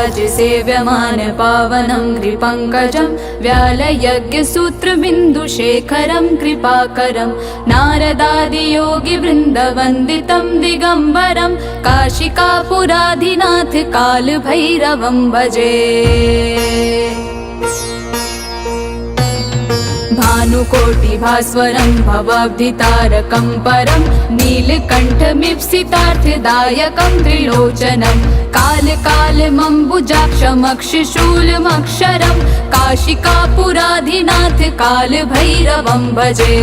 देवराज सेव्यमान पावनं कृपङ्कजं व्यालयज्ञसूत्रबिन्दुशेखरं कृपाकरं नारदादियोगिवृन्दवन्दितं दिगम्बरं काशिकापुराधिनाथ कालभैरवं भजे। भानुकोटिभास्वरं भवाब्धितारकं परं नीलकण्ठमीप्सितार्थदायकं त्रिलोचनं कालकालमम्बुजाक्षमक्षशूलमक्षरं काशिकापुराधिनाथ कालभैरवं भजे।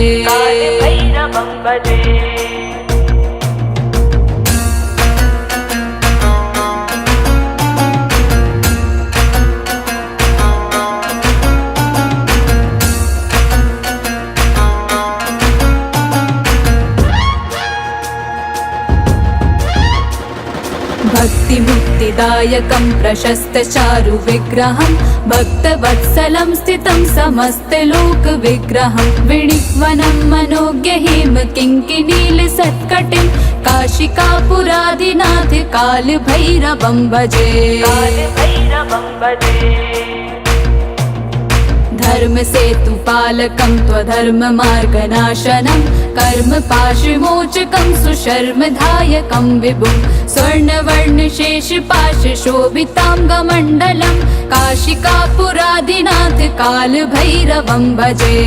भक्तिमुक्तिदायकं प्रशस्तचारुविग्रहं भक्तवत्सलं स्थितं समस्तलोकविग्रहं विणिक्वनं मनोज्ञहिम किङ्किणीलसत्कटिं काशिकापुराधिनाथ कालभैरवं भजे। धर्मसेतुपालकं त्वधर्ममार्गनाशनं कर्मपाशमोचकं सुशर्मधायकं विभुं स्वर्णवर्णशेषपाशशोभिताङ्गमण्डलं काशिकापुराधिनाथ कालभैरवं भजे।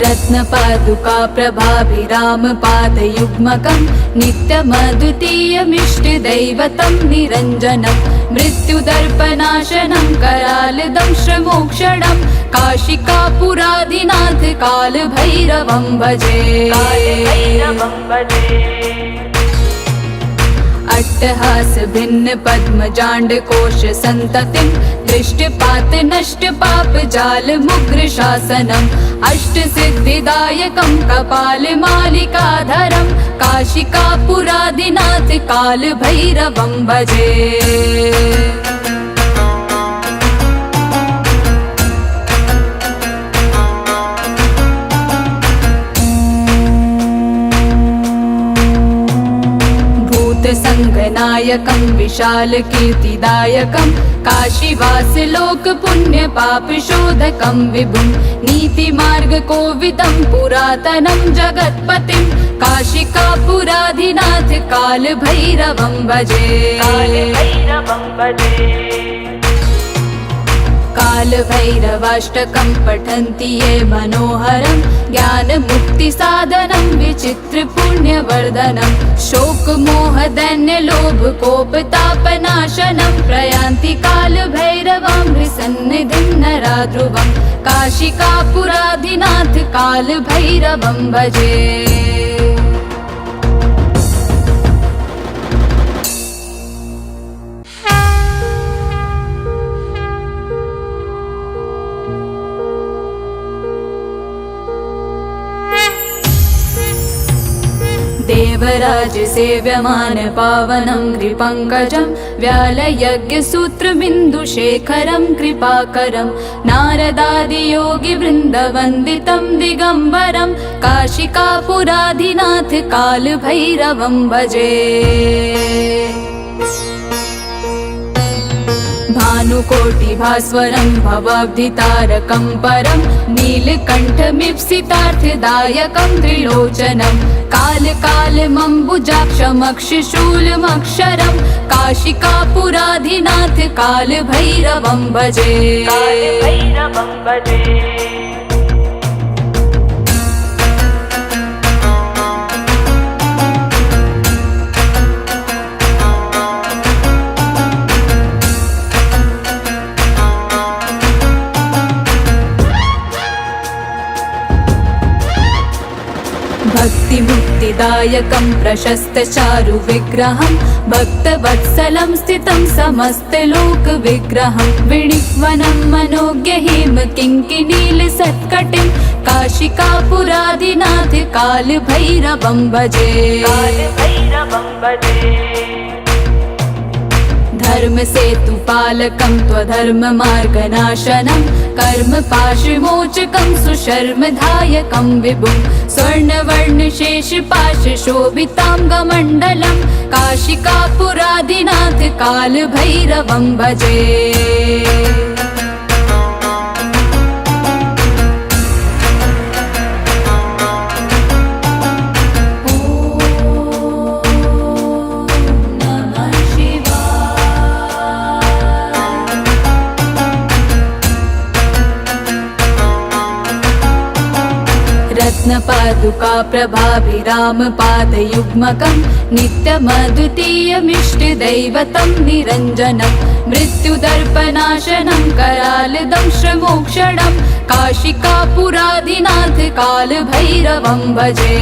रत्नपादुका प्रभाभिरामपादयुग्मकं नित्यमद्वितीयमिष्टदैवतं निरञ्जनं मृत्युदर्पनाशनं करालदंशमोक्षणं काशिकापुराधिनाथ कालभैरवं भजे। अट्टहास भिन्न पद्मजाण्डकोश सन्ततिं दृष्टपात नष्टपाप जाल मुग्र शासनम् अष्टसिद्धिदायकं कपालमालिकाधरं काशिकापुराधिनाथ कालभैरवं भजे। संगनायकं विशालकीर्तिदायकं काशीवासलोकपुण्यपापशोधकं विभुं नीतिमार्गकोविदं पुरातनं जगत्पतिं काशिकापुराधिनाथ कालभैरवं भजे। कालभैरवाष्टकं पठन्ति ये मनोहरं ज्ञानमुक्तिसाधनं विचित्रपुण्यवर्धनं शोकमोहदैन्यलोभकोपतापनाशनं प्रयान्ति कालभैरवं हृसन्निधिं नराध्रुवं काशिकापुराधिनाथ कालभैरवं भजे। देवराज सेव्यमान पावनं कृपङ्कजं व्यालयज्ञसूत्रबिन्दुशेखरं कृपाकरं नारदादियोगिवृन्दवन्दितं दिगम्बरं काशिकापुराधिनाथ कालभैरवं भजे। भानुकोटिभास्वरं भवाब्धितारकं परं नीलकण्ठमीप्सितार्थदायकं त्रिलोचनं कालकालमम्बुजाक्षमक्षशूलमक्षरं काशिकापुराधिनाथ कालभैरवं भजे। सिद्धिदायकं प्रशस्तचारुविग्रहं भक्तवत्सलं स्थितं समस्तलोकविग्रहं विणिक्वनं मनोज्ञहिम किङ्किणीलसत्कटिं काशिकापुरादिनाथ कालभैरवं भजे। धर्मसेतुपालकं त्वधर्ममार्गनाशनं कर्मपाशमोचकं सुशर्मदायकं विभुं स्वर्णवर्णशेषपाशशोभिताङ्गमण्डलं काशिकापुरादिनाथ कालभैरवं भजे। रत्नपादुका प्रभाभिरामपादयुग्मकं नित्यमद्वितीयमिष्टदैवतं निरञ्जनं मृत्युदर्पनाशनं करालदंशमोक्षणं काशिकापुरादिनाथ कालभैरवं भजे।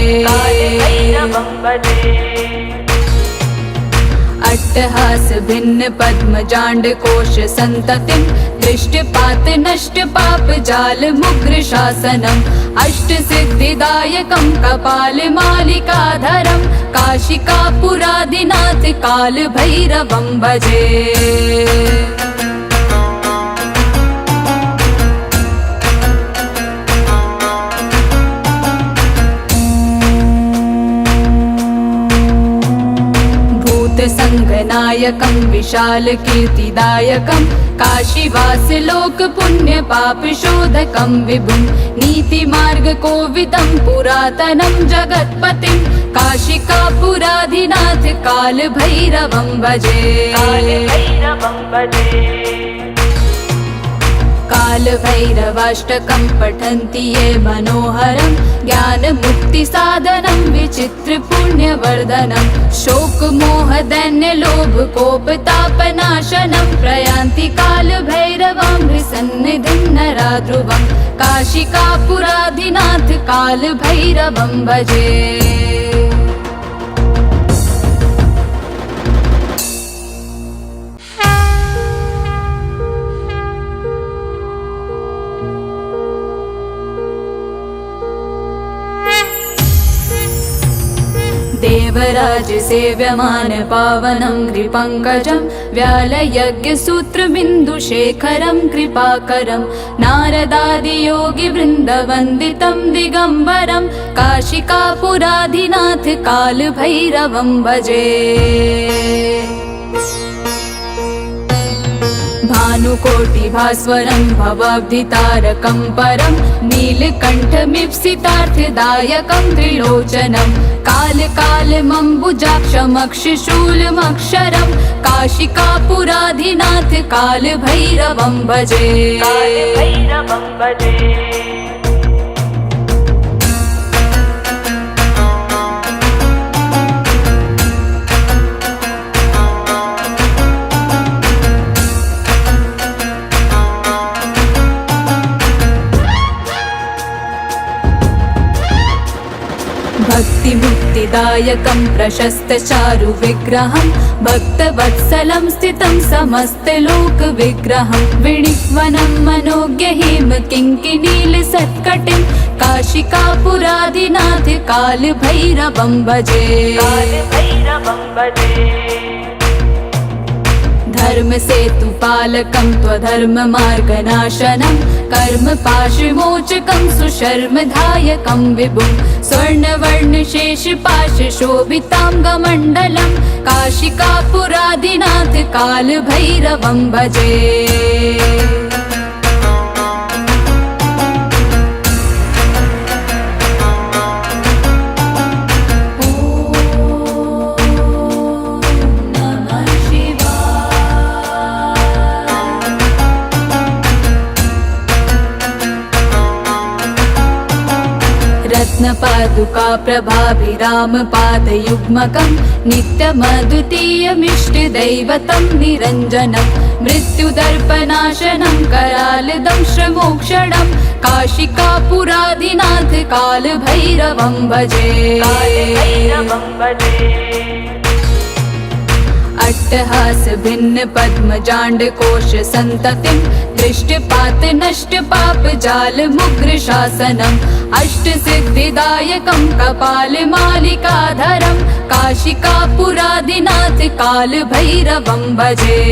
अट्टहास भिन्न पद्मजाण्डकोश सन्ततिं दृष्टपात नष्ट पाप जाल मुग्र शासनम् अष्टसिद्धिदायकं कपालमालिकाधरं काशिकापुरादिनाथ कालभैरवं भजे। संगनायकं विशालकीर्तिदायकं काशीवासलोकपुण्यपापशोधकं विभुं नीतिमार्गकोविदं पुरातनं जगत्पतिं काशिकापुरादिनाथ कालभैरवं भजे। कालभैरवाष्टकं पठन्ति ये मनोहरं ज्ञानमुक्तिसाधनं विचित्रपुण्यवर्धनं शोकमोहदैन्यलोभकोपतापनाशनं प्रयान्ति कालभैरवं सन्निधिं नरा ध्रुवं काशिकापुरादिनाथ कालभैरवं भजे। देवराज सेव्यमान पावनं कृपङ्कजं व्यालयज्ञसूत्रबिन्दुशेखरं कृपाकरं नारदादियोगिवृन्दवन्दितं दिगम्बरं काशिकापुरादिनाथ कालभैरवं भजे। भानुकोटिभास्वरं भवाब्धितारकं परं नीलकण्ठमीप्सितार्थदायकं त्रिलोचनं कालकालमम्बुजाक्षमक्षशूलमक्षरं काशिकापुरादिनाथ कालभैरवं भजे। भक्तिमुक्तिदायकं प्रशस्तचारुविग्रहं भक्तवत्सलं स्थितं समस्तलोकविग्रहं विणिक्वनं मनोज्ञहिम किङ्किणीलसत्कटिं काशिकापुरादिनाथ कालभैरवं भजे। धर्मसेतुपालकं त्वधर्ममार्गनाशनं कर्मपाशमोचकं सुशर्मदायकं विभुं स्वर्णवर्णशेषपाशशोभिताङ्गमण्डलं काशिकापुरादिनाथ कालभैरवं भजे। रत्नपादुका प्रभाभिरामपादयुग्मकं नित्यमद्वितीयमिष्टदैवतं निरञ्जनं मृत्युदर्पनाशनं करालदंशमोक्षणं काशिकापुरादिनाथ कालभैरवं भजे। अट्टहास भिन्न पद्मजाण्ड कोश संततिं दृष्टपात नष्ट पाप जाल मुग्र शासनम् अष्ट सिद्धिदायकं कपाल मालिकाधरं काशिकापुरादिनाथ काल भैरवं भजे।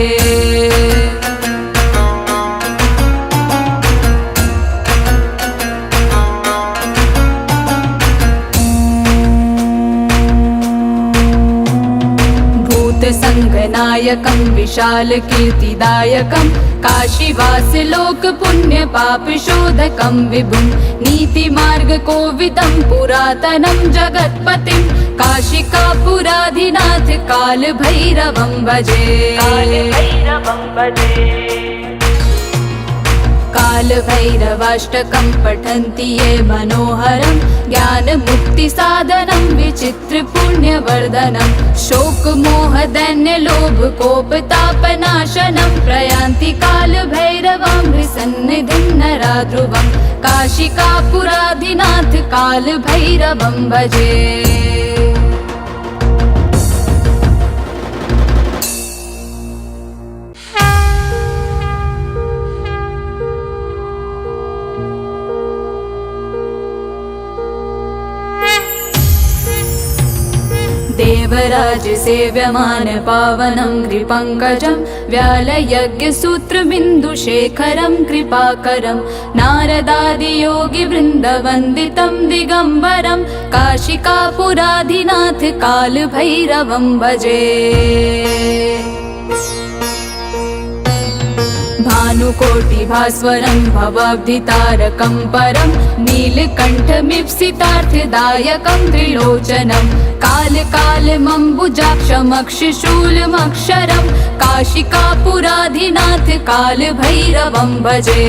संगनायकं विशाल कीर्तिदायकं काशीवास लोक पुण्य पाप शोधकं विभुं नीतिमार्ग कोविदं पुरातनं जगत्पतिं काशिकापुराधिनाथ काल भैरवं भजे। काल भैरवाष्टकं पठन्ति ये मनोहरं ज्ञान मुक्ति साधनं विचित्र पुण्यवर्धनं शोक मोह दैन्य लोभ कोप तापनाशनं प्रयान्ति काल भैरवं सन्निधिं नरा ध्रुवं काशिकापुराधिनाथ काल भैरवं भजे। देवराज सेव्यमान पावनं कृपङ्कजं व्यालयज्ञसूत्रबिन्दुशेखरं कृपाकरं नारदादियोगिवृन्दवन्दितं दिगम्बरं काशिकापुराधिनाथ कालभैरवं भजे। भानुकोटिभास्वरं भवाब्धितारकं परं नीलकण्ठमीप्सितार्थदायकं त्रिलोचनं कालकालमम्बुजाक्षमक्षशूलमक्षरं काशिकापुराधिनाथ कालभैरवं भजे।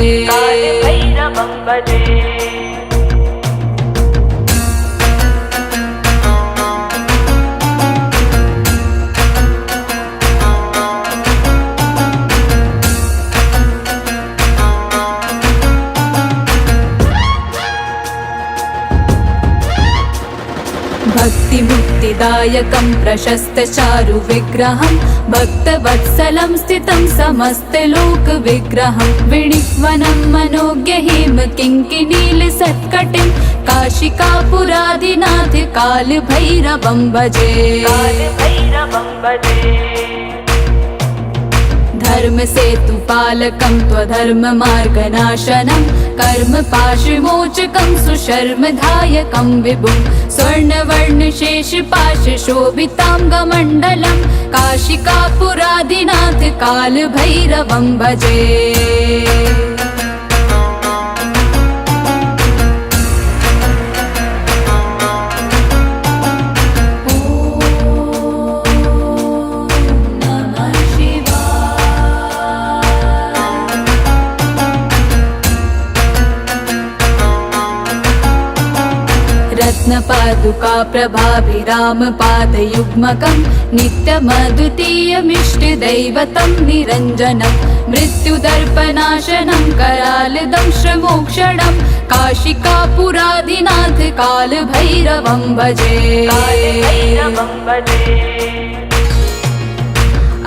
भक्तिमुक्तिदायकं प्रशस्तचारु विग्रहं भक्तवत्सलं स्थितं समस्तलोकविग्रहं विणिक्वनं मनोज्ञहिम किङ्किणीलसत्कटिं काशिकापुराधिनाथ कालभैरवं भजे। धर्म सेतुपालकं त्वधर्ममार्गनाशनं कर्मपाशमोचकं सुशर्मधायकं विभुं स्वर्णवर्णशेषपाशशोभिताङ्गमण्डलं काशिकापुराधिनाथ कालभैरवं भजे। रत्नपादुका प्रभाभिरामपादयुग्मकं नित्यमद्वितीयमिष्टदैवतं निरञ्जनं मृत्युदर्पनाशनं करालदंशमोक्षणं काशिकापुराधिनाथ कालभैरवं भजे।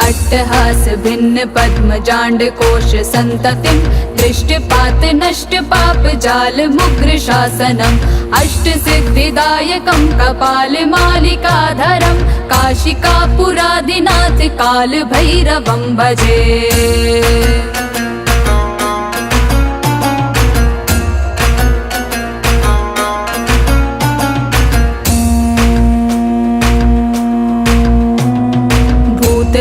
अट्टहास भिन्न पद्मजाण्ड कोश संततिं दृष्टपात नष्ट पाप जाल मुग्र शासनम् अष्ट सिद्धिदायकं कपाल मालिकाधरं काशिकापुराधिनाथ काल भैरवं भजे।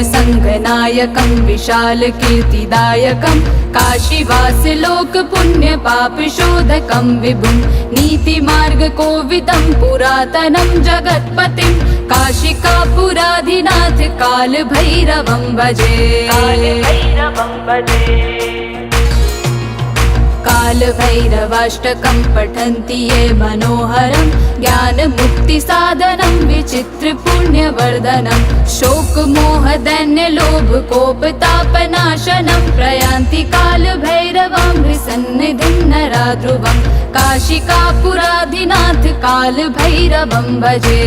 संगनायकं विशाल कीर्तिदायकं काशीवास लोक पुण्य पाप शोधकं विभुं नीतिमार्ग कोविदं पुरातनं जगत्पतिं काशिकापुराधिनाथ काल भैरवं भजे। कालभैरवाष्टकं पठन्ति ये मनोहरं ज्ञानमुक्तिसाधनं विचित्रपुण्यवर्धनं शोकमोहदैन्यलोभकोपतापनाशनं प्रयान्ति कालभैरवं हृसन्निधिं नरा ध्रुवं काशिकापुराधिनाथ कालभैरवं भजे।